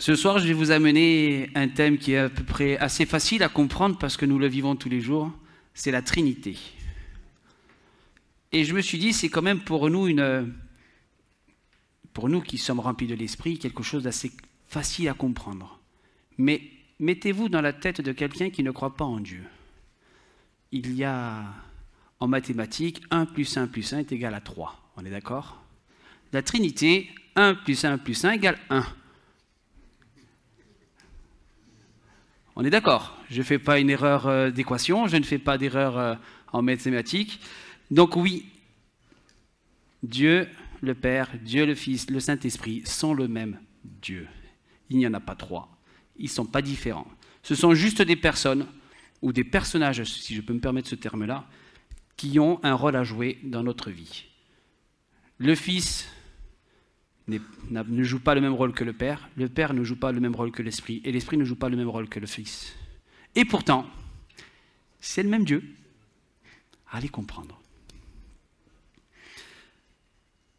Ce soir, je vais vous amener un thème qui est à peu près assez facile à comprendre parce que nous le vivons tous les jours, c'est la Trinité. Et je me suis dit, c'est quand même pour nous qui sommes remplis de l'esprit, quelque chose d'assez facile à comprendre. Mais mettez-vous dans la tête de quelqu'un qui ne croit pas en Dieu. Il y a en mathématiques 1 plus 1 plus 1 est égal à 3. On est d'accord? La Trinité, 1 plus 1 plus 1 égale 1. On est d'accord? Je ne fais pas une erreur d'équation, je ne fais pas d'erreur en mathématiques. Donc oui, Dieu le Père, Dieu le Fils, le Saint-Esprit sont le même Dieu. Il n'y en a pas trois. Ils ne sont pas différents. Ce sont juste des personnes ou des personnages, si je peux me permettre ce terme-là, qui ont un rôle à jouer dans notre vie. Le Fils ne joue pas le même rôle que le Père ne joue pas le même rôle que l'Esprit, et l'Esprit ne joue pas le même rôle que le Fils. Et pourtant, c'est le même Dieu. Allez comprendre.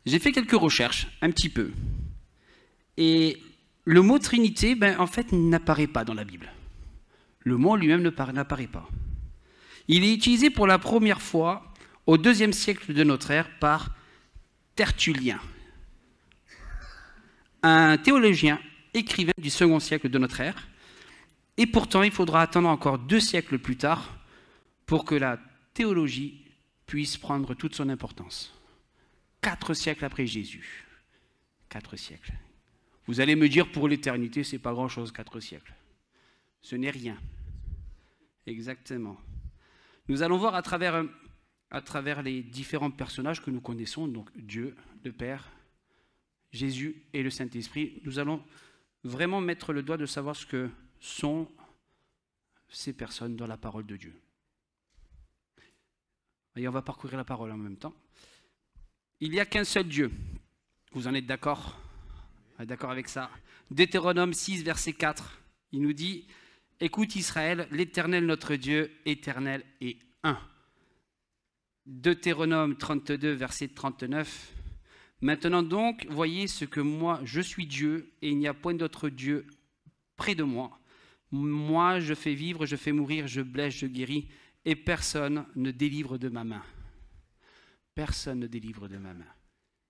J'ai fait quelques recherches, un petit peu. Et le mot Trinité, en fait, n'apparaît pas dans la Bible. Le mot lui-même n'apparaît pas. Il est utilisé pour la première fois au IIe siècle de notre ère par Tertullien, un théologien écrivain du second siècle de notre ère. Et pourtant, il faudra attendre encore 2 siècles plus tard pour que la théologie puisse prendre toute son importance. 4 siècles après Jésus. 4 siècles. Vous allez me dire, pour l'éternité, c'est pas grand-chose, 4 siècles. Ce n'est rien. Exactement. Nous allons voir à travers les différents personnages que nous connaissons, donc Dieu, le Père, Jésus et le Saint-Esprit, nous allons vraiment mettre le doigt de savoir ce que sont ces personnes dans la parole de Dieu. Et on va parcourir la parole en même temps. Il n'y a qu'un seul Dieu. Vous en êtes d'accord? D'accord avec ça? Deutéronome 6, verset 4, il nous dit « Écoute Israël, l'Éternel notre Dieu, éternel et un. » Deutéronome 32, verset 39. « Maintenant donc, voyez ce que moi, je suis Dieu, et il n'y a point d'autre Dieu près de moi. Moi, je fais vivre, je fais mourir, je blesse, je guéris, et personne ne délivre de ma main. » Personne ne délivre de ma main.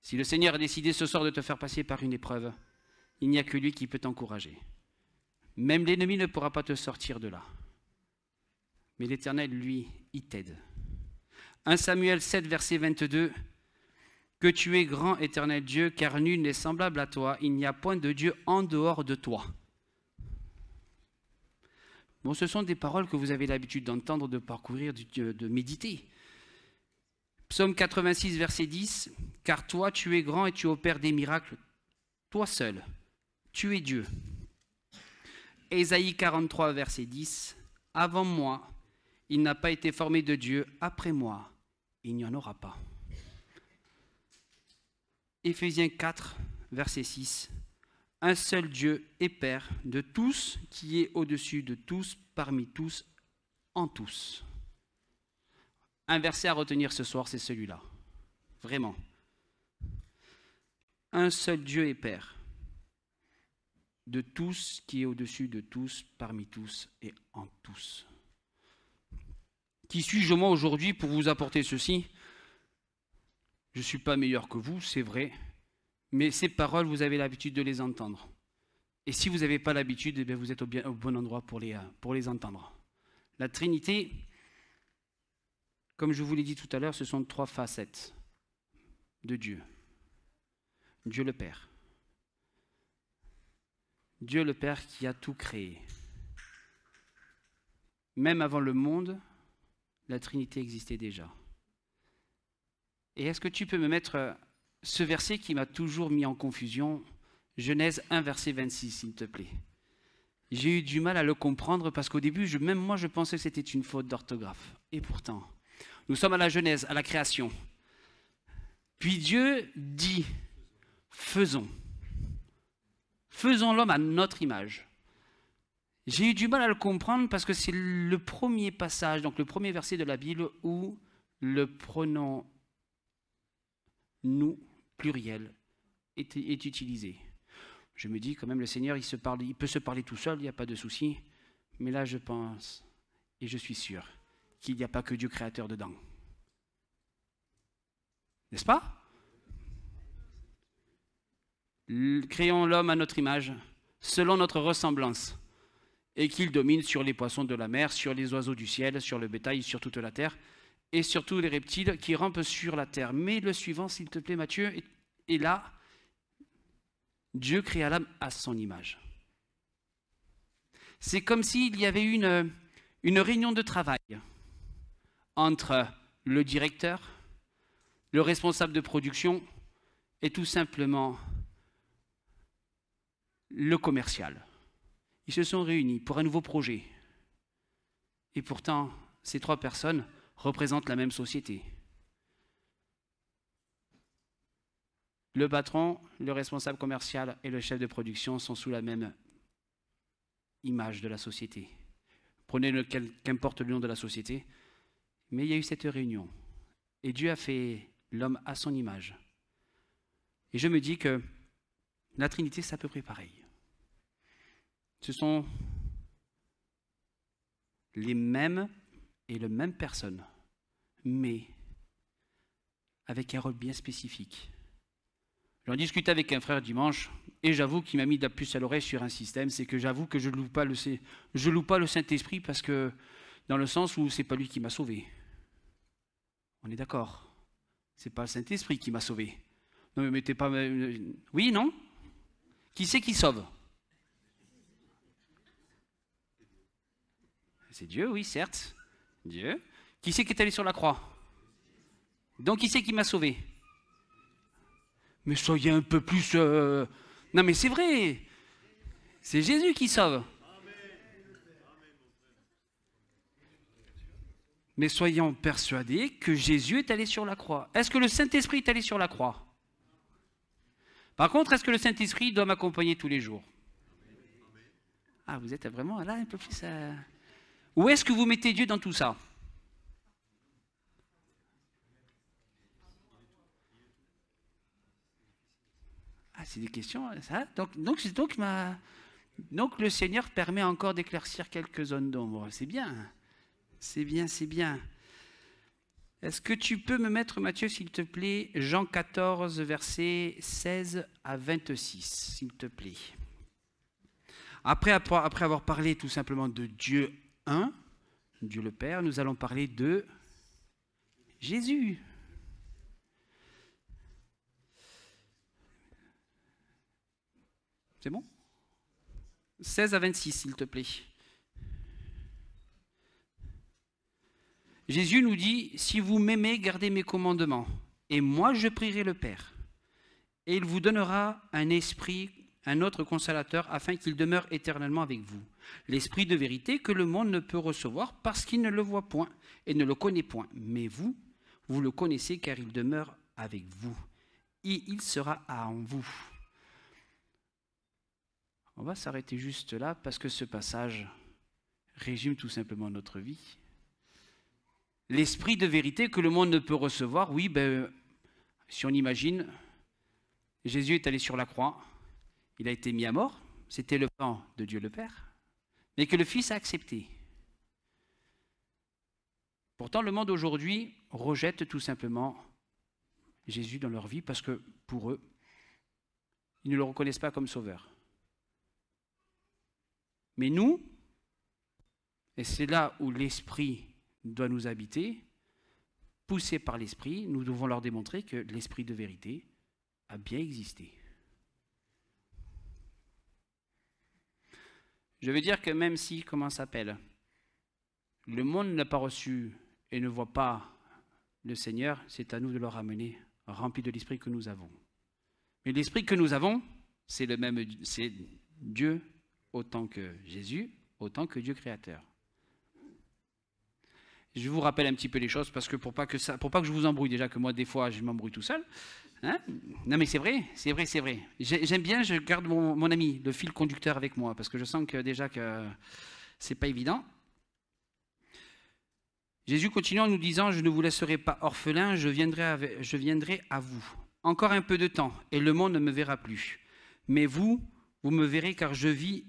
Si le Seigneur a décidé ce soir de te faire passer par une épreuve, il n'y a que lui qui peut t'encourager. Même l'ennemi ne pourra pas te sortir de là. Mais l'Éternel, lui, il t'aide. 1 Samuel 7, verset 22. « Que tu es grand, Éternel Dieu, car nul n'est semblable à toi. Il n'y a point de Dieu en dehors de toi. » Bon, ce sont des paroles que vous avez l'habitude d'entendre, de parcourir, de méditer. Psaume 86, verset 10. « Car toi, tu es grand et tu opères des miracles. Toi seul, tu es Dieu. » Ésaïe 43, verset 10. « Avant moi, il n'a pas été formé de Dieu. Après moi, il n'y en aura pas. » Éphésiens 4, verset 6. « Un seul Dieu est Père de tous, qui est au-dessus de tous, parmi tous, en tous. » Un verset à retenir ce soir, c'est celui-là. Vraiment. Un seul Dieu est Père de tous, qui est au-dessus de tous, parmi tous et en tous. Qui suis-je moi aujourd'hui pour vous apporter ceci? Je ne suis pas meilleur que vous, c'est vrai, mais ces paroles, vous avez l'habitude de les entendre. Et si vous n'avez pas l'habitude, eh bien vous êtes au bon endroit pour les entendre. La Trinité, comme je vous l'ai dit tout à l'heure, ce sont 3 facettes de Dieu. Dieu le Père. Dieu le Père qui a tout créé. Même avant le monde, la Trinité existait déjà. Et est-ce que tu peux me mettre ce verset qui m'a toujours mis en confusion, Genèse 1, verset 26, s'il te plaît. J'ai eu du mal à le comprendre parce qu'au début, même moi, je pensais que c'était une faute d'orthographe. Et pourtant, nous sommes à la Genèse, à la création. Puis Dieu dit, faisons. Faisons l'homme à notre image. J'ai eu du mal à le comprendre parce que c'est le premier passage, donc le premier verset de la Bible où le pronom nous, pluriel, est utilisé. Je me dis quand même, le Seigneur, il peut se parler tout seul, il n'y a pas de souci. Mais là, je pense, et je suis sûr, qu'il n'y a pas que Dieu créateur dedans. N'est-ce pas? Créons l'homme à notre image, selon notre ressemblance, et qu'il domine sur les poissons de la mer, sur les oiseaux du ciel, sur le bétail, sur toute la terre, et sur tous les reptiles qui rampent sur la terre. Mais le suivant, s'il te plaît, Matthieu, est là. Dieu créa l'homme à son image. C'est comme s'il y avait une réunion de travail entre le directeur, le responsable de production et tout simplement le commercial. Ils se sont réunis pour un nouveau projet. Et pourtant, ces trois personnes représentent la même société. Le patron, le responsable commercial et le chef de production sont sous la même image de la société. Prenez qu'importe le nom de la société, mais il y a eu cette réunion. Et Dieu a fait l'homme à son image. Et je me dis que la Trinité, c'est à peu près pareil. Ce sont les mêmes et les mêmes personnes, mais avec un rôle bien spécifique. J'en discutais avec un frère dimanche, et j'avoue qu'il m'a mis de la puce à l'oreille sur un système, c'est que j'avoue que je ne loue pas le Saint-Esprit parce que, dans le sens où c'est pas lui qui m'a sauvé. On est d'accord? C'est pas le Saint-Esprit qui m'a sauvé. Non mais mettez pas... Oui, non? Qui c'est qui sauve? C'est Dieu, oui, certes. Dieu. Qui c'est qui est allé sur la croix? Donc qui c'est qui m'a sauvé? Mais soyez un peu plus... Non mais c'est vrai. C'est Jésus qui sauve. Mais soyons persuadés que Jésus est allé sur la croix. Est-ce que le Saint-Esprit est allé sur la croix? Par contre, est-ce que le Saint-Esprit doit m'accompagner tous les jours? Ah, vous êtes vraiment là un peu plus... Où est-ce que vous mettez Dieu dans tout ça? Ah, c'est des questions, ça. Donc le Seigneur permet encore d'éclaircir quelques zones d'ombre. C'est bien. C'est bien, c'est bien. Est-ce que tu peux me mettre, Matthieu, s'il te plaît, Jean 14, versets 16 à 26, s'il te plaît. Après avoir parlé tout simplement de Dieu un, Dieu le Père, nous allons parler de Jésus. C'est bon? 16 à 26, s'il te plaît. Jésus nous dit, si vous m'aimez, gardez mes commandements, et moi je prierai le Père, et il vous donnera un esprit, un autre consolateur, afin qu'il demeure éternellement avec vous. L'esprit de vérité que le monde ne peut recevoir parce qu'il ne le voit point et ne le connaît point. Mais vous, vous le connaissez car il demeure avec vous, et il sera en vous. On va s'arrêter juste là parce que ce passage résume tout simplement notre vie. L'esprit de vérité que le monde ne peut recevoir, oui, si on imagine, Jésus est allé sur la croix, il a été mis à mort, c'était le plan de Dieu le Père, mais que le Fils a accepté. Pourtant, le monde aujourd'hui rejette tout simplement Jésus dans leur vie parce que pour eux, ils ne le reconnaissent pas comme sauveur. Mais nous, et c'est là où l'Esprit doit nous habiter, poussés par l'Esprit, nous devons leur démontrer que l'Esprit de vérité a bien existé. Je veux dire que même si, comment ça s'appelle, le monde n'a pas reçu et ne voit pas le Seigneur, c'est à nous de le ramener rempli de l'Esprit que nous avons. Mais l'Esprit que nous avons, c'est le même, c'est Dieu autant que Jésus, autant que Dieu créateur. Je vous rappelle un petit peu les choses parce que pour pas que je vous embrouille, déjà que moi des fois je m'embrouille tout seul. Hein? Non mais c'est vrai. J'aime bien, je garde mon ami, le fil conducteur avec moi parce que je sens que déjà que c'est pas évident. Jésus continue en nous disant, je ne vous laisserai pas orphelin, je viendrai à vous. Encore un peu de temps et le monde ne me verra plus. Mais vous Vous me verrez car je vis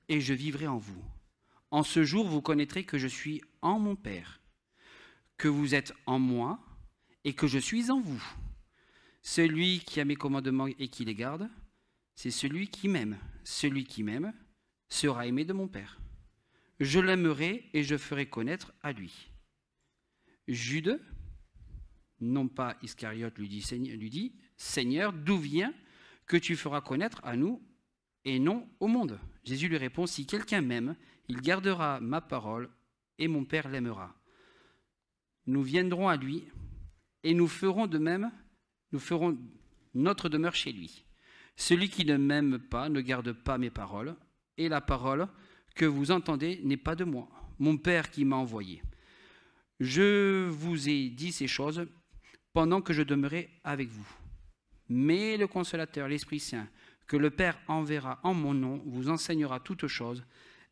et je vivrai en vous. En ce jour, vous connaîtrez que je suis en mon Père, que vous êtes en moi et que je suis en vous. Celui qui a mes commandements et qui les garde, c'est celui qui m'aime. Celui qui m'aime sera aimé de mon Père. Je l'aimerai et je ferai connaître à lui. Jude, non pas Iscariote, lui dit, Seigneur, d'où vient que tu feras connaître à nous et non au monde? Jésus lui répond, si quelqu'un m'aime, il gardera ma parole et mon Père l'aimera. Nous viendrons à lui et nous ferons de même, nous ferons notre demeure chez lui. Celui qui ne m'aime pas ne garde pas mes paroles, et la parole que vous entendez n'est pas de moi, mon Père qui m'a envoyé. Je vous ai dit ces choses pendant que je demeurais avec vous. Mais le Consolateur, l'Esprit Saint, que le Père enverra en mon nom, vous enseignera toutes choses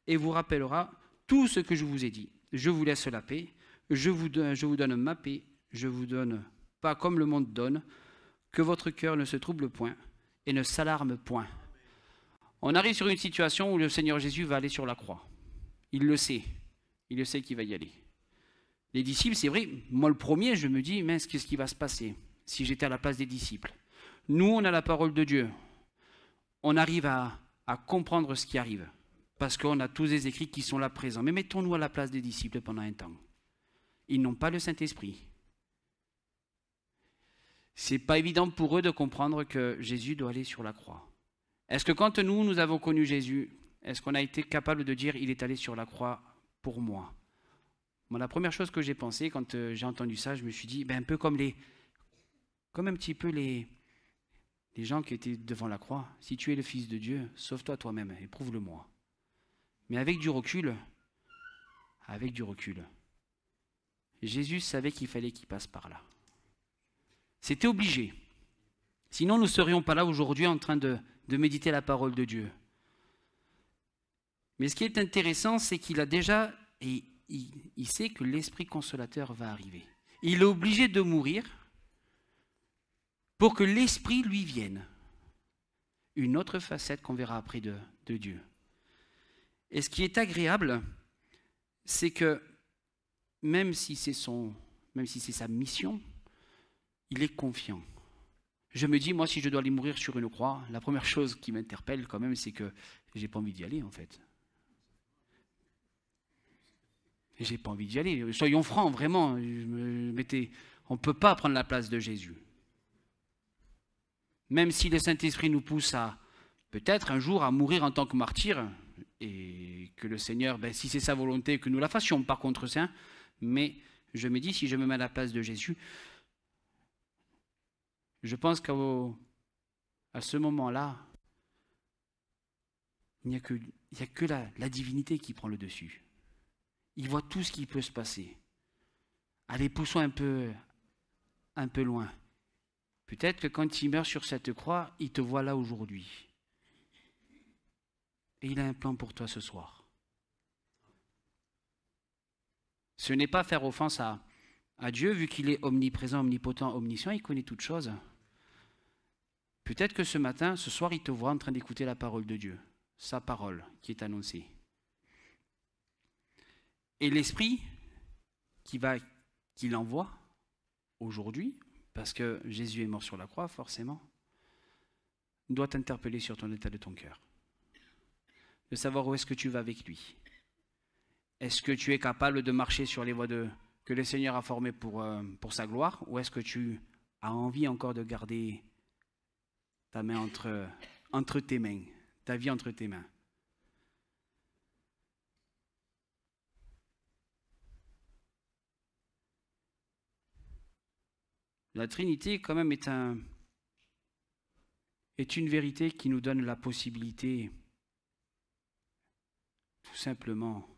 et vous rappellera tout ce que je vous ai dit. Je vous laisse la paix, je vous donne ma paix, je vous donne pas comme le monde donne, que votre cœur ne se trouble point et ne s'alarme point. On arrive sur une situation où le Seigneur Jésus va aller sur la croix. Il le sait qu'il va y aller. Les disciples, c'est vrai, moi le premier, je me dis, mince, qu'est-ce qui va se passer si j'étais à la place des disciples? Nous, on a la parole de Dieu. On arrive à comprendre ce qui arrive, parce qu'on a tous les écrits qui sont là présents. Mais mettons-nous à la place des disciples pendant un temps. Ils n'ont pas le Saint-Esprit. C'est pas évident pour eux de comprendre que Jésus doit aller sur la croix. Est-ce que quand nous avons connu Jésus, est-ce qu'on a été capable de dire, il est allé sur la croix pour moi? Moi, la première chose que j'ai pensé quand j'ai entendu ça, je me suis dit, un peu comme un petit peu les gens qui étaient devant la croix. Si tu es le Fils de Dieu, sauve-toi toi-même, éprouve-le-moi. Mais avec du recul, Jésus savait qu'il fallait qu'il passe par là. C'était obligé. Sinon, nous ne serions pas là aujourd'hui en train de méditer la parole de Dieu. Mais ce qui est intéressant, c'est qu'il a déjà, et il sait que l'Esprit Consolateur va arriver. Il est obligé de mourir pour que l'Esprit lui vienne. Une autre facette qu'on verra après de Dieu. Et ce qui est agréable, c'est que même si c'est sa mission, il est confiant. Je me dis, moi, si je dois aller mourir sur une croix, la première chose qui m'interpelle quand même, c'est que j'ai pas envie d'y aller, en fait. J'ai pas envie d'y aller. Soyons francs, vraiment. On ne peut pas prendre la place de Jésus. Même si le Saint-Esprit nous pousse à, peut-être un jour, à mourir en tant que martyr, et que le Seigneur, si c'est sa volonté, que nous la fassions, par contre, Saint, mais je me dis, si je me mets à la place de Jésus, je pense qu'à ce moment-là, il n'y a que la divinité qui prend le dessus. Il voit tout ce qui peut se passer. Allez, poussons un peu loin. Peut-être que quand il meurt sur cette croix, il te voit là aujourd'hui. Et il a un plan pour toi ce soir. Ce n'est pas faire offense à Dieu, vu qu'il est omniprésent, omnipotent, omniscient, il connaît toutes choses. Peut-être que ce matin, ce soir, il te voit en train d'écouter la parole de Dieu, sa parole qui est annoncée. Et l'Esprit qu'il envoie aujourd'hui, parce que Jésus est mort sur la croix, forcément, doit t'interpeller sur ton état de ton cœur. De savoir où est-ce que tu vas avec lui. Est-ce que tu es capable de marcher sur les voies que le Seigneur a formées pour sa gloire, ou est-ce que tu as envie encore de garder ta main entre tes mains, ta vie entre tes mains? La Trinité, quand même, est une vérité qui nous donne la possibilité, tout simplement,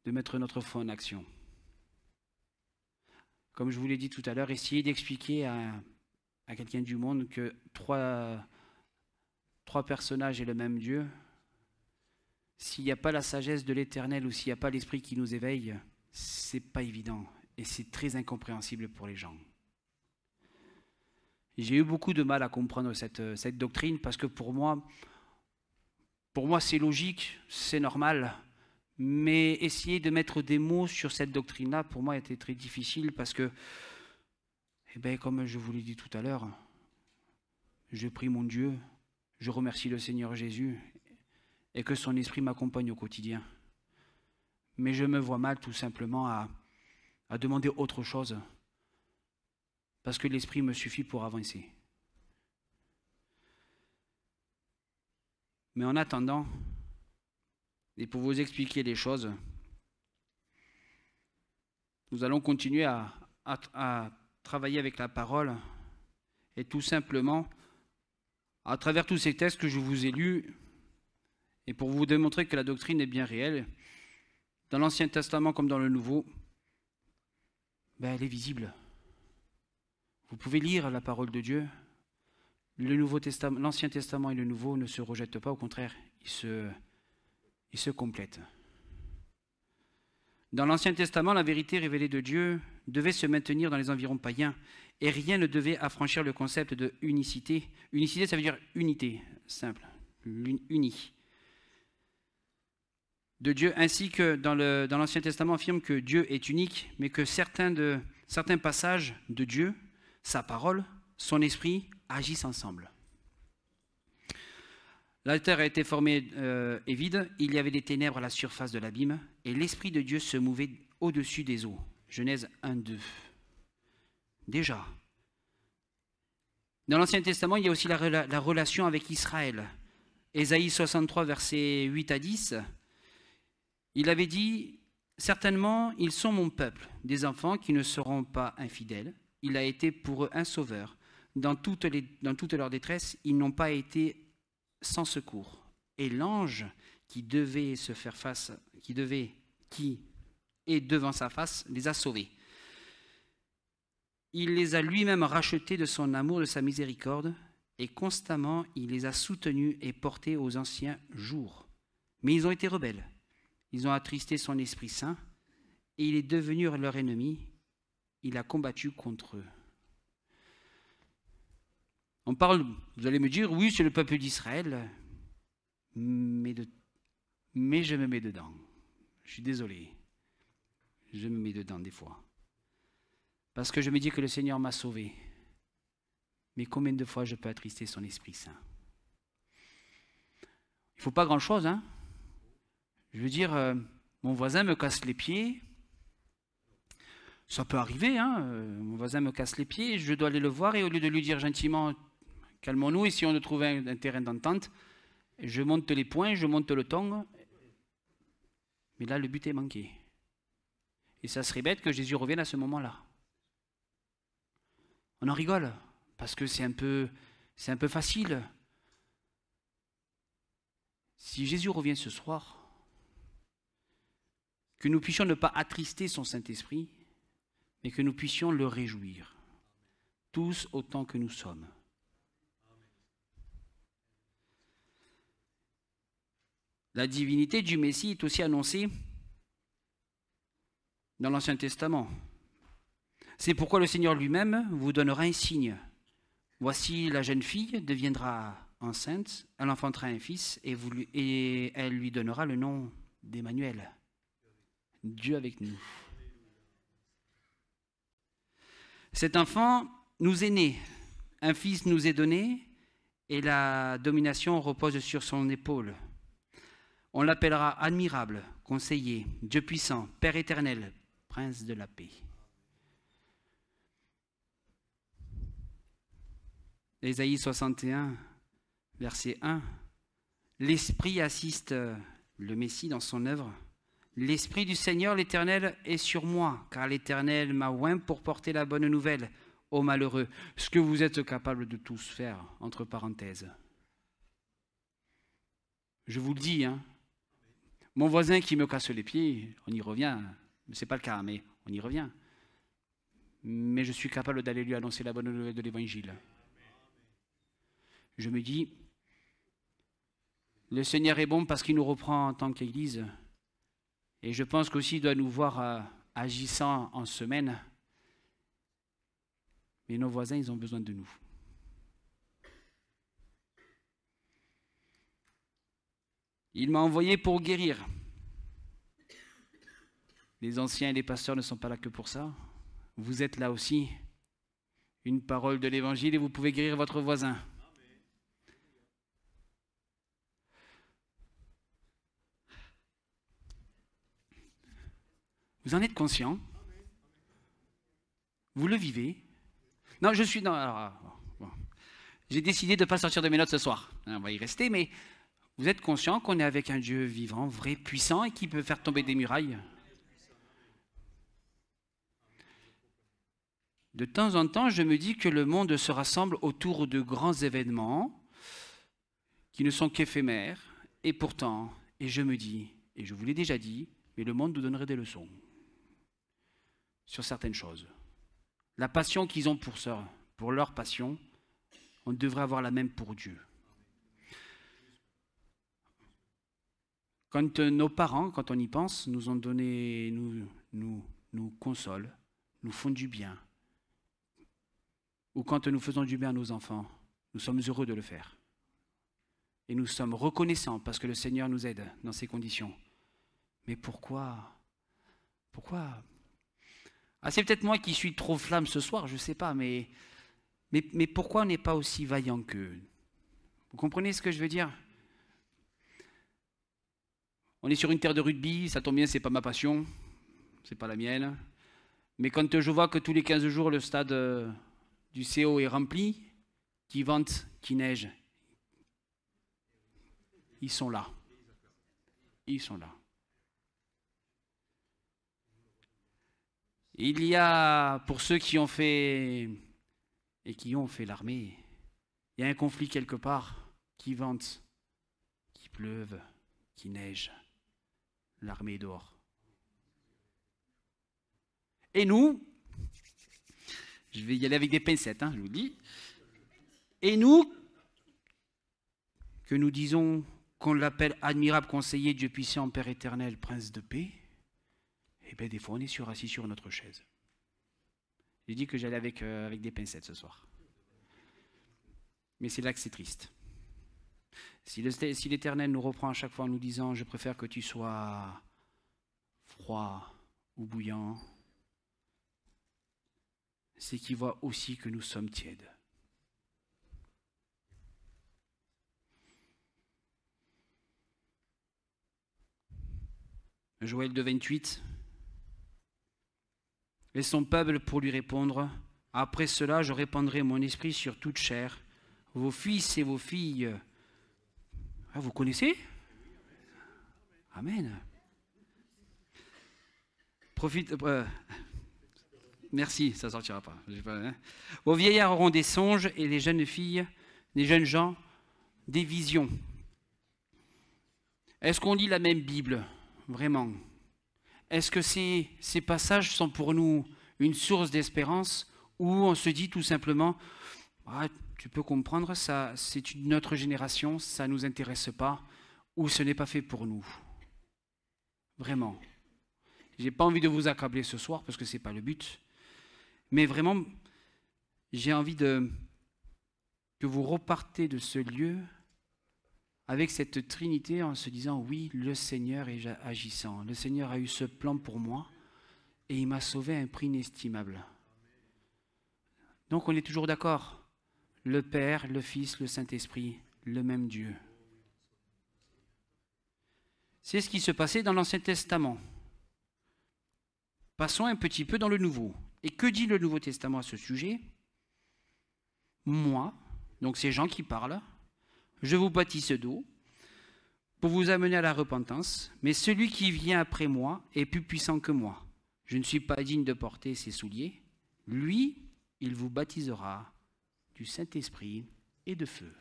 de mettre notre foi en action. Comme je vous l'ai dit tout à l'heure, essayer d'expliquer à quelqu'un du monde que trois personnages et le même Dieu, s'il n'y a pas la sagesse de l'Éternel ou s'il n'y a pas l'Esprit qui nous éveille, c'est pas évident et c'est très incompréhensible pour les gens. J'ai eu beaucoup de mal à comprendre cette doctrine parce que pour moi c'est logique, c'est normal. Mais essayer de mettre des mots sur cette doctrine-là, pour moi, était très difficile parce que, eh bien, comme je vous l'ai dit tout à l'heure, je prie mon Dieu, je remercie le Seigneur Jésus et que son esprit m'accompagne au quotidien. Mais je me vois mal tout simplement à demander autre chose parce que l'esprit me suffit pour avancer. Mais en attendant, et pour vous expliquer les choses, nous allons continuer à travailler avec la parole et tout simplement, à travers tous ces textes que je vous ai lus, et pour vous démontrer que la doctrine est bien réelle, dans l'Ancien Testament comme dans le Nouveau, elle est visible. Vous pouvez lire la parole de Dieu. L'Ancien Testament et le Nouveau ne se rejettent pas, au contraire, ils se complètent. Dans l'Ancien Testament, la vérité révélée de Dieu devait se maintenir dans les environs païens et rien ne devait affranchir le concept de unicité. Unicité, ça veut dire unité, simple, uni. De Dieu, ainsi que dans l'Ancien Testament affirme que Dieu est unique, mais que certains passages de Dieu, sa parole, son esprit, agissent ensemble. La terre a été formée et vide, il y avait des ténèbres à la surface de l'abîme, et l'Esprit de Dieu se mouvait au-dessus des eaux. Genèse 1, 2. Déjà. Dans l'Ancien Testament, il y a aussi la relation avec Israël. Ésaïe 63, versets 8 à 10, il avait dit « Certainement, ils sont mon peuple, des enfants qui ne seront pas infidèles. Il a été pour eux un sauveur. Dans toute leur détresse, ils n'ont pas été sans secours. Et l'ange qui est devant sa face, les a sauvés. Il les a lui-même rachetés de son amour, de sa miséricorde, et constamment il les a soutenus et portés aux anciens jours. Mais ils ont été rebelles. Ils ont attristé son Esprit Saint, et il est devenu leur ennemi. Il a combattu contre eux. On parle, vous allez me dire, oui, c'est le peuple d'Israël, mais je me mets dedans. Je suis désolé. Je me mets dedans des fois. Parce que je me dis que le Seigneur m'a sauvé. Mais combien de fois je peux attrister son Esprit Saint? Il ne faut pas grand-chose, hein? Je veux dire, mon voisin me casse les pieds. Ça peut arriver, hein? Mon voisin me casse les pieds, je dois aller le voir et au lieu de lui dire gentiment, calmons-nous, essayons de trouver un terrain d'entente, je monte les points, je monte le ton. Mais là, le but est manqué. Et ça serait bête que Jésus revienne à ce moment-là. On en rigole, parce que c'est un peu facile. Si Jésus revient ce soir, que nous puissions ne pas attrister son Saint-Esprit, mais que nous puissions le réjouir, tous autant que nous sommes. La divinité du Messie est aussi annoncée dans l'Ancien Testament. C'est pourquoi le Seigneur lui-même vous donnera un signe. Voici, la jeune fille deviendra enceinte, elle enfantera un fils et elle lui donnera le nom d'Emmanuel. Dieu avec nous. Cet enfant nous est né, un fils nous est donné et la domination repose sur son épaule. On l'appellera admirable, conseiller, Dieu puissant, Père éternel, prince de la paix. Ésaïe 61, verset 1. L'Esprit assiste le Messie dans son œuvre. L'Esprit du Seigneur, l'Éternel, est sur moi, car l'Éternel m'a oint pour porter la bonne nouvelle aux malheureux, ce que vous êtes capables de tous faire, entre parenthèses. Je vous le dis, hein, mon voisin qui me casse les pieds, on y revient, ce n'est pas le cas, mais on y revient. Mais je suis capable d'aller lui annoncer la bonne nouvelle de l'Évangile. Je me dis, le Seigneur est bon parce qu'il nous reprend en tant qu'Église. Et je pense qu'aussi il doit nous voir agissant en semaine. Mais nos voisins, ils ont besoin de nous. Il m'a envoyé pour guérir. Les anciens et les pasteurs ne sont pas là que pour ça. Vous êtes là aussi. Une parole de l'évangile et vous pouvez guérir votre voisin. Vous en êtes conscient? Vous le vivez? Non, je suis... Non, alors, bon. J'ai décidé de ne pas sortir de mes notes ce soir. On va y rester, mais vous êtes conscient qu'on est avec un Dieu vivant, vrai, puissant et qui peut faire tomber des murailles? De temps en temps, je me dis que le monde se rassemble autour de grands événements qui ne sont qu'éphémères. Et pourtant, et je me dis, et je vous l'ai déjà dit, mais le monde nous donnerait des leçons sur certaines choses. La passion qu'ils ont pour leur passion, on devrait avoir la même pour Dieu. Quand nos parents, quand on y pense, nous ont donné, nous consolent, nous font du bien, ou quand nous faisons du bien à nos enfants, nous sommes heureux de le faire. Et nous sommes reconnaissants parce que le Seigneur nous aide dans ces conditions. Mais pourquoi? Pourquoi? Ah, c'est peut-être moi qui suis trop flamme ce soir, je ne sais pas, mais pourquoi on n'est pas aussi vaillant qu'eux? Vous comprenez ce que je veux dire? On est sur une terre de rugby, ça tombe bien, c'est pas ma passion, c'est pas la mienne. Mais quand je vois que tous les 15 jours, le stade du CO est rempli, qui vente, qui neige, ils sont là. Ils sont là. Il y a, pour ceux qui ont fait l'armée, il y a un conflit quelque part, qui vente, qui pleuve, qui neige. L'armée est dehors. Et nous, je vais y aller avec des pincettes, je vous le dis. Et nous, que nous disons qu'on l'appelle admirable conseiller, Dieu puissant, Père éternel, Prince de paix, eh bien des fois on est assis sur notre chaise. J'ai dit que j'allais avec des pincettes ce soir. Mais c'est là que c'est triste. Si l'Éternel nous reprend à chaque fois en nous disant « Je préfère que tu sois froid ou bouillant », c'est qu'il voit aussi que nous sommes tièdes. Joël 2,28. Et son peuple pour lui répondre « Après cela, je répandrai mon esprit sur toute chair. Vos fils et vos filles... » Ah, vous connaissez? Amen. Profite... merci, ça ne sortira pas. Vos vieillards auront des songes et les jeunes filles, les jeunes gens, des visions. Est-ce qu'on lit la même Bible? Vraiment? Est-ce que ces passages sont pour nous une source d'espérance ou on se dit tout simplement ah, tu peux comprendre, ça, c'est une autre génération, ça ne nous intéresse pas ou ce n'est pas fait pour nous? Vraiment. Je n'ai pas envie de vous accabler ce soir parce que ce n'est pas le but. Mais vraiment, j'ai envie que vous repartez de ce lieu avec cette Trinité en se disant, oui, le Seigneur est agissant. Le Seigneur a eu ce plan pour moi et il m'a sauvé à un prix inestimable. Donc on est toujours d'accord. Le Père, le Fils, le Saint-Esprit, le même Dieu. C'est ce qui se passait dans l'Ancien Testament. Passons un petit peu dans le Nouveau. Et que dit le Nouveau Testament à ce sujet? Moi, donc ces gens qui parlent, je vous baptise d'eau pour vous amener à la repentance, mais celui qui vient après moi est plus puissant que moi. Je ne suis pas digne de porter ses souliers. Lui, il vous baptisera du Saint-Esprit et de feu.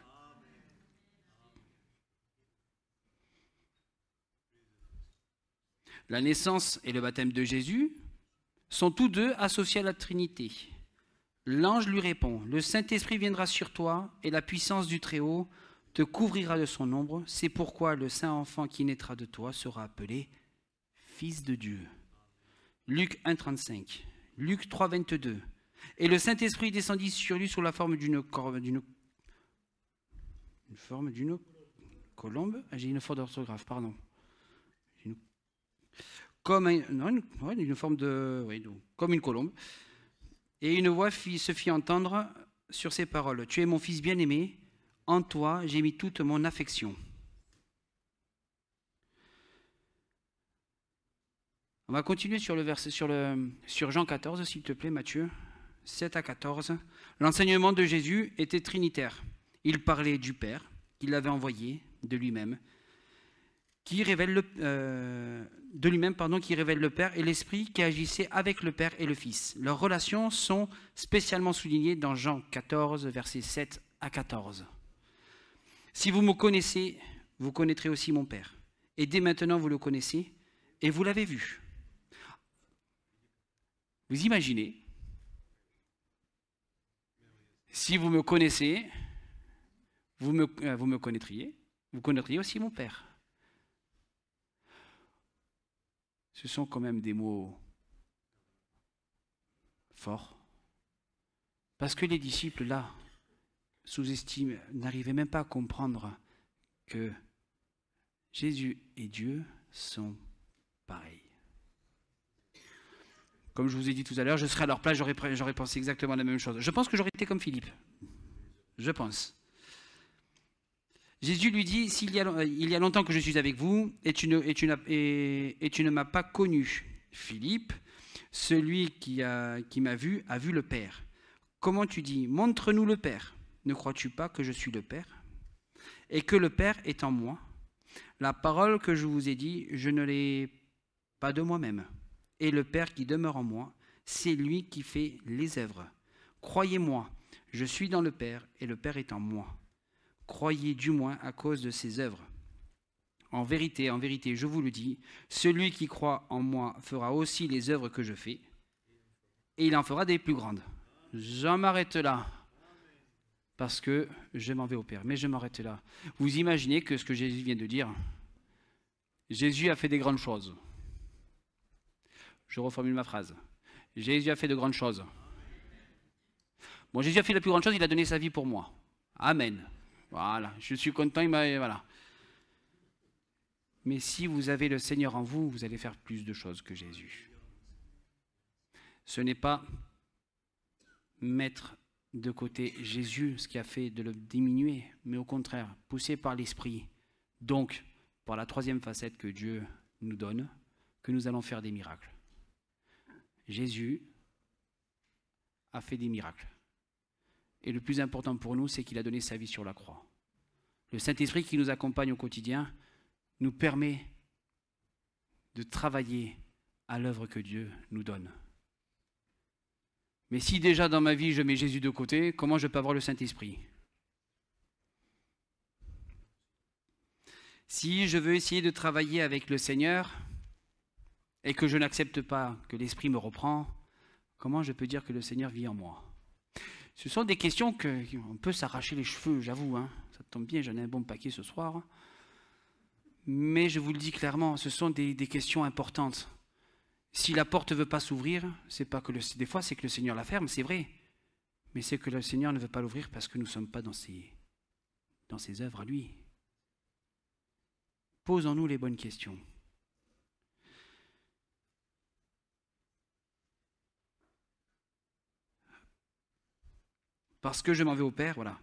La naissance et le baptême de Jésus sont tous deux associés à la Trinité. L'ange lui répond, « Le Saint-Esprit viendra sur toi et la puissance du Très-Haut te couvrira de son ombre. C'est pourquoi le saint enfant qui naîtra de toi sera appelé Fils de Dieu. » Luc 1,35. Luc 3,22. Et le Saint-Esprit descendit sur lui sous la forme d'une colombe. J'ai une faute d'orthographe, pardon. Comme une forme de... Oui, donc, comme une colombe. Et une voix se fit entendre sur ces paroles. Tu es mon fils bien-aimé, en toi j'ai mis toute mon affection. On va continuer sur le verset, sur Jean 14, s'il te plaît, Matthieu, 7 à 14. L'enseignement de Jésus était trinitaire. Il parlait du Père, qu'il l'avait envoyé, de lui-même, qui révèle qui révèle le Père, et l'Esprit qui agissait avec le Père et le Fils. Leurs relations sont spécialement soulignées dans Jean 14, versets 7 à 14. Si vous me connaissez, vous connaîtrez aussi mon Père. Et dès maintenant, vous le connaissez et vous l'avez vu. Vous imaginez, si vous me connaissez, vous me connaîtriez, vous connaîtriez aussi mon Père. Ce sont quand même des mots forts. Parce que les disciples, là, sous-estiment, n'arrivaient même pas à comprendre que Jésus et Dieu sont pareils. Comme je vous ai dit tout à l'heure, je serais à leur place, j'aurais pensé exactement la même chose. Je pense que j'aurais été comme Philippe. Je pense. Jésus lui dit, il y a longtemps que je suis avec vous, et tu ne m'as pas connu. Philippe, celui qui m'a vu, a vu le Père. Comment tu dis, montre-nous le Père. Ne crois-tu pas que je suis le Père et que le Père est en moi? La parole que je vous ai dit, je ne l'ai pas de moi-même. Et le Père qui demeure en moi, c'est lui qui fait les œuvres. Croyez-moi, je suis dans le Père et le Père est en moi. Croyez du moins à cause de ses œuvres. En vérité, je vous le dis, celui qui croit en moi fera aussi les œuvres que je fais, et il en fera des plus grandes. J'en m'arrête là, parce que je m'en vais au Père, mais je m'arrête là. Vous imaginez que ce que Jésus vient de dire, Jésus a fait des grandes choses. Je reformule ma phrase. Jésus a fait de grandes choses. Bon, Jésus a fait la plus grande chose, il a donné sa vie pour moi. Amen. Voilà, je suis content, voilà. Mais si vous avez le Seigneur en vous, vous allez faire plus de choses que Jésus. Ce n'est pas mettre de côté Jésus, ce qui a fait de le diminuer, mais au contraire, poussé par l'Esprit. Donc, par la troisième facette que Dieu nous donne, que nous allons faire des miracles. Jésus a fait des miracles. Et le plus important pour nous, c'est qu'il a donné sa vie sur la croix. Le Saint-Esprit qui nous accompagne au quotidien nous permet de travailler à l'œuvre que Dieu nous donne. Mais si déjà dans ma vie je mets Jésus de côté, comment je peux avoir le Saint-Esprit? Si je veux essayer de travailler avec le Seigneur et que je n'accepte pas que l'Esprit me reprend, comment je peux dire que le Seigneur vit en moi? Ce sont des questions qu'on peut s'arracher les cheveux, j'avoue. Hein. Ça tombe bien, j'en ai un bon paquet ce soir. Mais je vous le dis clairement, ce sont des questions importantes. Si la porte ne veut pas s'ouvrir, c'est pas que des fois c'est que le Seigneur la ferme, c'est vrai. Mais c'est que le Seigneur ne veut pas l'ouvrir parce que nous ne sommes pas dans ses œuvres à lui. Posons-nous les bonnes questions. Parce que je m'en vais au Père, voilà.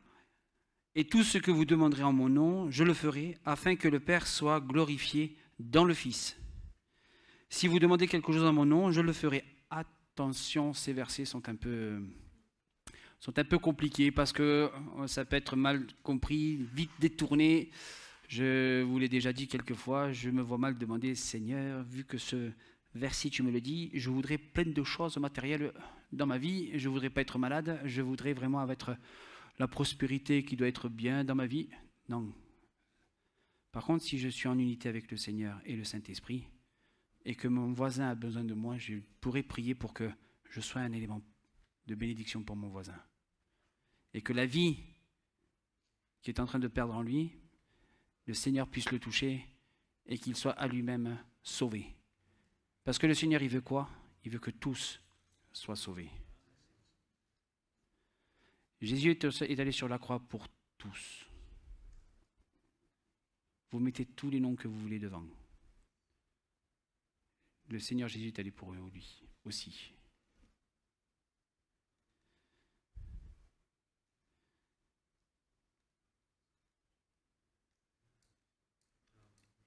Et tout ce que vous demanderez en mon nom, je le ferai, afin que le Père soit glorifié dans le Fils. Si vous demandez quelque chose en mon nom, je le ferai. Attention, ces versets sont un peu compliqués parce que ça peut être mal compris, vite détourné. Je vous l'ai déjà dit quelques fois, je me vois mal demander, Seigneur, vu que ce verset tu me le dis, je voudrais plein de choses matérielles dans ma vie, je ne voudrais pas être malade, je voudrais vraiment avoir la prospérité qui doit être bien dans ma vie. Non. Par contre, si je suis en unité avec le Seigneur et le Saint-Esprit, et que mon voisin a besoin de moi, je pourrais prier pour que je sois un élément de bénédiction pour mon voisin. Et que la vie qui est en train de perdre en lui, le Seigneur puisse le toucher et qu'il soit à lui-même sauvé. Parce que le Seigneur, il veut quoi? Il veut que tous soient sauvés. Jésus est allé sur la croix pour tous. vous mettez tous les noms que vous voulez devant. Le Seigneur Jésus est allé pour eux, lui aussi.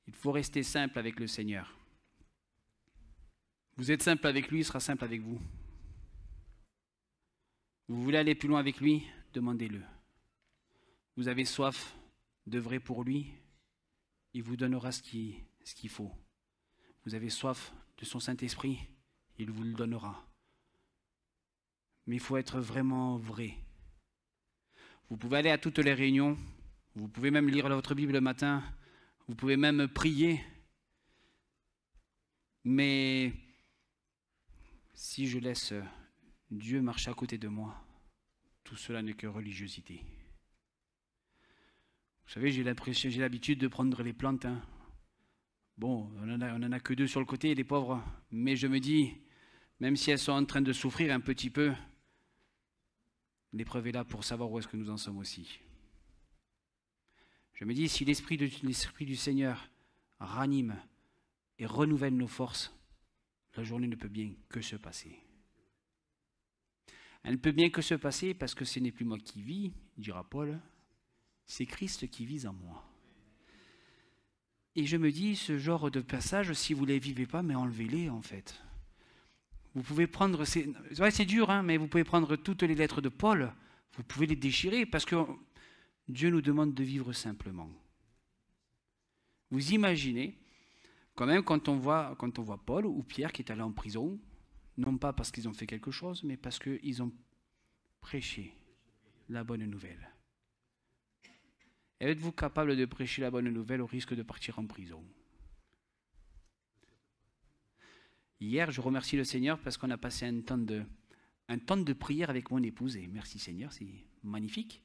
Il faut rester simple avec le Seigneur. Vous êtes simple avec lui, il sera simple avec vous. Vous voulez aller plus loin avec lui, demandez-le. Vous avez soif d'œuvrer pour lui, il vous donnera ce qu'il faut. Vous avez soif de son Saint-Esprit, il vous le donnera. Mais il faut être vraiment vrai. Vous pouvez aller à toutes les réunions, vous pouvez même lire votre Bible le matin, vous pouvez même prier. Mais si je laisse Dieu marcher à côté de moi, tout cela n'est que religiosité. Vous savez, j'ai l'habitude de prendre les plantes. Bon, on en a que 2 sur le côté, les pauvres. Mais je me dis, même si elles sont en train de souffrir un petit peu, l'épreuve est là pour savoir où est-ce que nous en sommes aussi. Je me dis, si l'Esprit du Seigneur ranime et renouvelle nos forces, la journée ne peut bien que se passer. Elle ne peut bien que se passer parce que ce n'est plus moi qui vis, dira Paul, c'est Christ qui vit en moi. Et je me dis, ce genre de passage, si vous ne les vivez pas, mais enlevez-les en fait. Vous pouvez prendre, c'est dur, mais vous pouvez prendre toutes les lettres de Paul, vous pouvez les déchirer parce que Dieu nous demande de vivre simplement. Vous imaginez, quand même, quand on voit Paul ou Pierre qui est allé en prison, non pas parce qu'ils ont fait quelque chose, mais parce qu'ils ont prêché la bonne nouvelle. Êtes-vous capable de prêcher la bonne nouvelle au risque de partir en prison? Hier, je remercie le Seigneur parce qu'on a passé un temps de prière avec mon épouse, et merci Seigneur, c'est magnifique.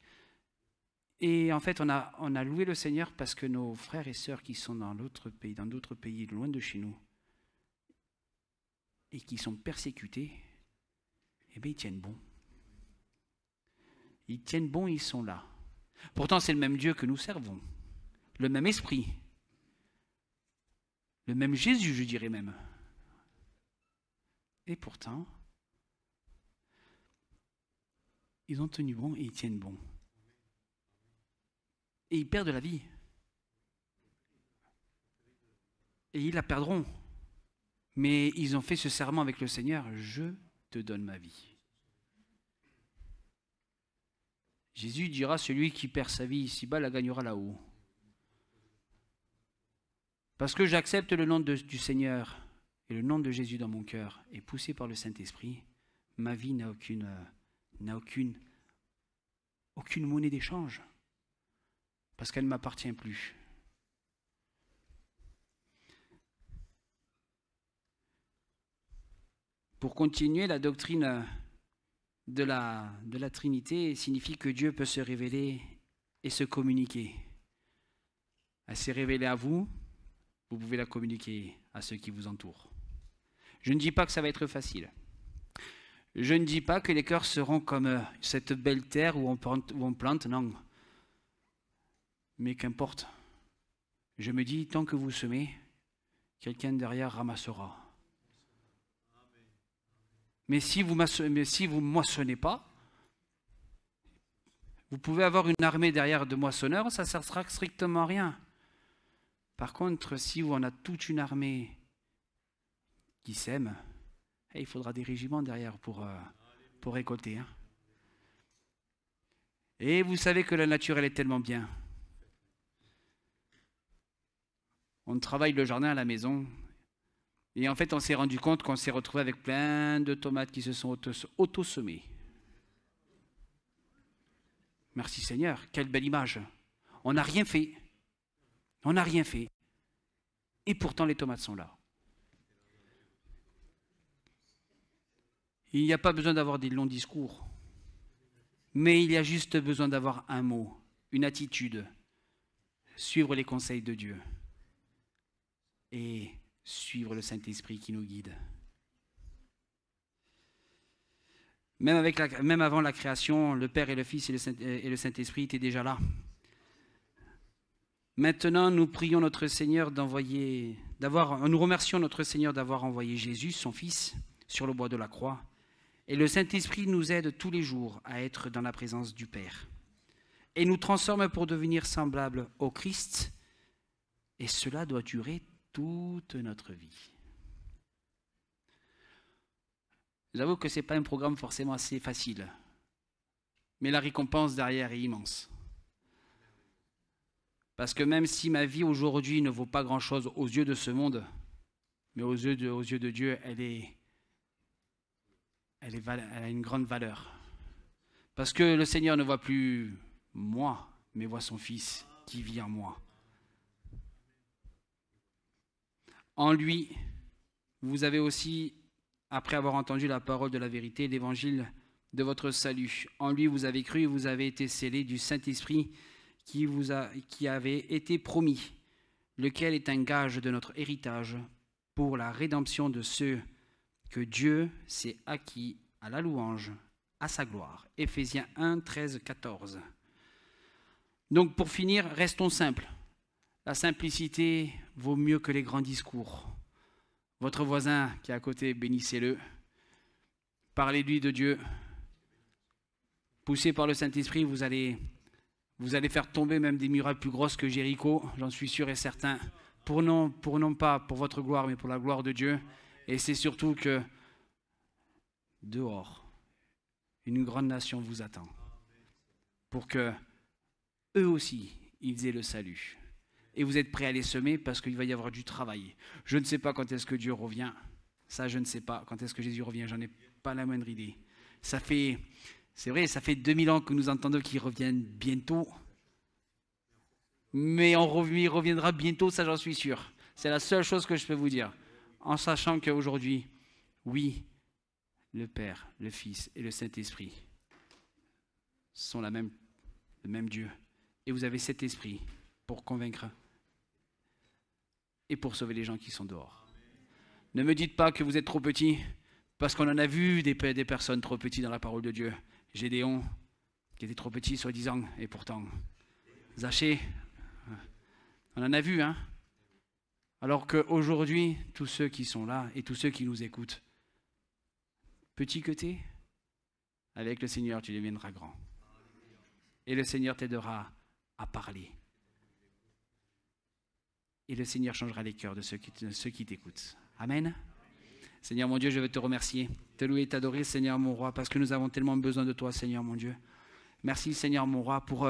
Et en fait, on a loué le Seigneur parce que nos frères et sœurs qui sont dans d'autres pays, loin de chez nous, et qui sont persécutés, eh bien, ils tiennent bon. Ils tiennent bon, ils sont là. Pourtant, c'est le même Dieu que nous servons, le même Esprit, le même Jésus, je dirais même. Et pourtant, ils ont tenu bon et ils tiennent bon. Et ils perdent la vie. Et ils la perdront. Mais ils ont fait ce serment avec le Seigneur, je te donne ma vie. Jésus dira, celui qui perd sa vie ici-bas la gagnera là-haut. Parce que j'accepte le nom du Seigneur et le nom de Jésus dans mon cœur, et poussé par le Saint-Esprit, ma vie n'a aucune monnaie d'échange, parce qu'elle ne m'appartient plus. Pour continuer, la doctrine de la Trinité signifie que Dieu peut se révéler et se communiquer. Elle s'est révélée à vous, vous pouvez la communiquer à ceux qui vous entourent. Je ne dis pas que ça va être facile. Je ne dis pas que les cœurs seront comme cette belle terre où on plante, non. Mais qu'importe. Je me dis, tant que vous semez, quelqu'un derrière ramassera. Mais si vous ne moissonnez pas, vous pouvez avoir une armée derrière de moissonneurs, ça ne sert strictement à rien. Par contre, si on a toute une armée qui sème, il faudra des régiments derrière pour récolter. Et vous savez que la nature, elle est tellement bien. On travaille le jardin à la maison. Et en fait, on s'est rendu compte qu'on s'est retrouvé avec plein de tomates qui se sont auto-semées. Merci Seigneur, quelle belle image. On n'a rien fait. On n'a rien fait. Et pourtant, les tomates sont là. Il n'y a pas besoin d'avoir des longs discours. Mais il y a juste besoin d'avoir un mot, une attitude. Suivre les conseils de Dieu. Et suivre le Saint-Esprit qui nous guide. Même avant la création, le Père et le Fils et le Saint-Esprit étaient déjà là. Maintenant, nous prions notre Seigneur nous remercions notre Seigneur d'avoir envoyé Jésus, son Fils, sur le bois de la croix. Et le Saint-Esprit nous aide tous les jours à être dans la présence du Père. Et nous transforme pour devenir semblables au Christ. Et cela doit durer toute notre vie. J'avoue que ce n'est pas un programme forcément assez facile. Mais la récompense derrière est immense. Parce que même si ma vie aujourd'hui ne vaut pas grand-chose aux yeux de ce monde, mais aux yeux de Dieu, elle a une grande valeur. Parce que le Seigneur ne voit plus moi, mais voit son Fils qui vit en moi. En lui, vous avez aussi, après avoir entendu la parole de la vérité, l'évangile de votre salut. En lui, vous avez cru et vous avez été scellés du Saint-Esprit qui avait été promis, lequel est un gage de notre héritage pour la rédemption de ceux que Dieu s'est acquis à la louange, à sa gloire. Éphésiens 1, 13, 14. Donc pour finir, restons simples. La simplicité vaut mieux que les grands discours. Votre voisin qui est à côté, bénissez-le. Parlez-lui de Dieu. Poussé par le Saint-Esprit, vous allez faire tomber même des murailles plus grosses que Jéricho, j'en suis sûr et certain, non pas pour votre gloire, mais pour la gloire de Dieu. Et c'est surtout que dehors, une grande nation vous attend, pour que eux aussi, ils aient le salut. Et vous êtes prêts à les semer parce qu'il va y avoir du travail. Je ne sais pas quand est-ce que Dieu revient. Ça, je ne sais pas. Quand est-ce que Jésus revient, j'en ai pas la moindre idée. C'est vrai, ça fait 2000 ans que nous entendons qu'il revienne bientôt. Mais il reviendra bientôt, ça j'en suis sûr. C'est la seule chose que je peux vous dire. En sachant qu'aujourd'hui, oui, le Père, le Fils et le Saint-Esprit sont le même Dieu. Et vous avez cet esprit pour convaincre et pour sauver les gens qui sont dehors. Ne me dites pas que vous êtes trop petits, parce qu'on en a vu des personnes trop petites dans la parole de Dieu. Gédéon, qui était trop petit, soi-disant, et pourtant, Zachée, on en a vu, hein. Alors qu'aujourd'hui, tous ceux qui sont là et tous ceux qui nous écoutent, petit que tu es, avec le Seigneur, tu deviendras grand. Et le Seigneur t'aidera à parler. Et le Seigneur changera les cœurs de ceux qui t'écoutent. Amen. Seigneur mon Dieu, je veux te remercier, te louer et t'adorer, Seigneur mon roi, parce que nous avons tellement besoin de toi, Seigneur mon Dieu. Merci, Seigneur mon roi, pour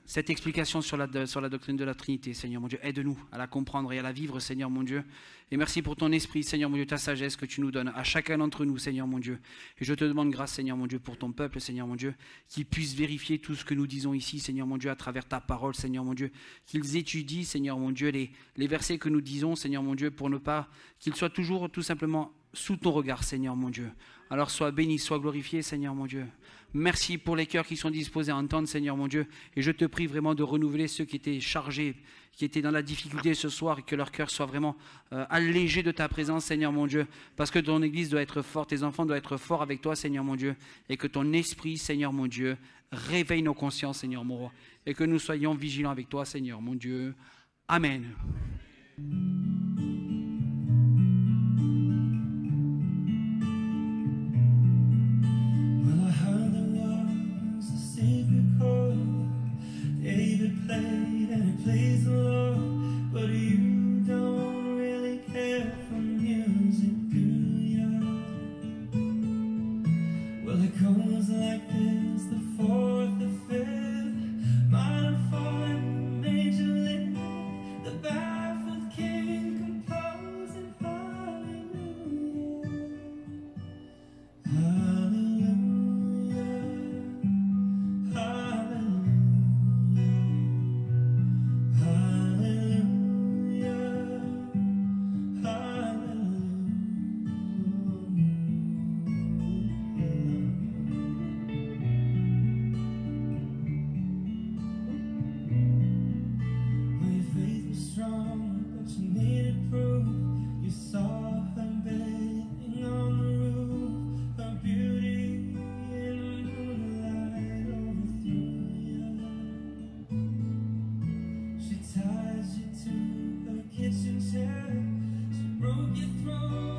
cette explication sur la doctrine de la Trinité, Seigneur mon Dieu. Aide-nous à la comprendre et à la vivre, Seigneur mon Dieu. Et merci pour ton esprit, Seigneur mon Dieu, ta sagesse que tu nous donnes à chacun d'entre nous, Seigneur mon Dieu. Et je te demande grâce, Seigneur mon Dieu, pour ton peuple, Seigneur mon Dieu, qu'ils puissent vérifier tout ce que nous disons ici, Seigneur mon Dieu, à travers ta parole, Seigneur mon Dieu. Qu'ils étudient, Seigneur mon Dieu, les versets que nous disons, Seigneur mon Dieu, pour ne pas qu'ils soient toujours tout simplement sous ton regard, Seigneur mon Dieu. Alors sois béni, sois glorifié, Seigneur mon Dieu. Merci pour les cœurs qui sont disposés à entendre, Seigneur mon Dieu. Et je te prie vraiment de renouveler ceux qui étaient chargés, qui étaient dans la difficulté ce soir, et que leur cœur soit vraiment allégé de ta présence, Seigneur mon Dieu. Parce que ton Église doit être forte, tes enfants doivent être forts avec toi, Seigneur mon Dieu. Et que ton esprit, Seigneur mon Dieu, réveille nos consciences, Seigneur mon roi. Et que nous soyons vigilants avec toi, Seigneur mon Dieu. Amen. David played and he plays the Lord, but you don't really care for music, do ya? Well, it goes like this, the fourth, the fifth, minor fall, major lift, the baffled king relationship. She broke your throne.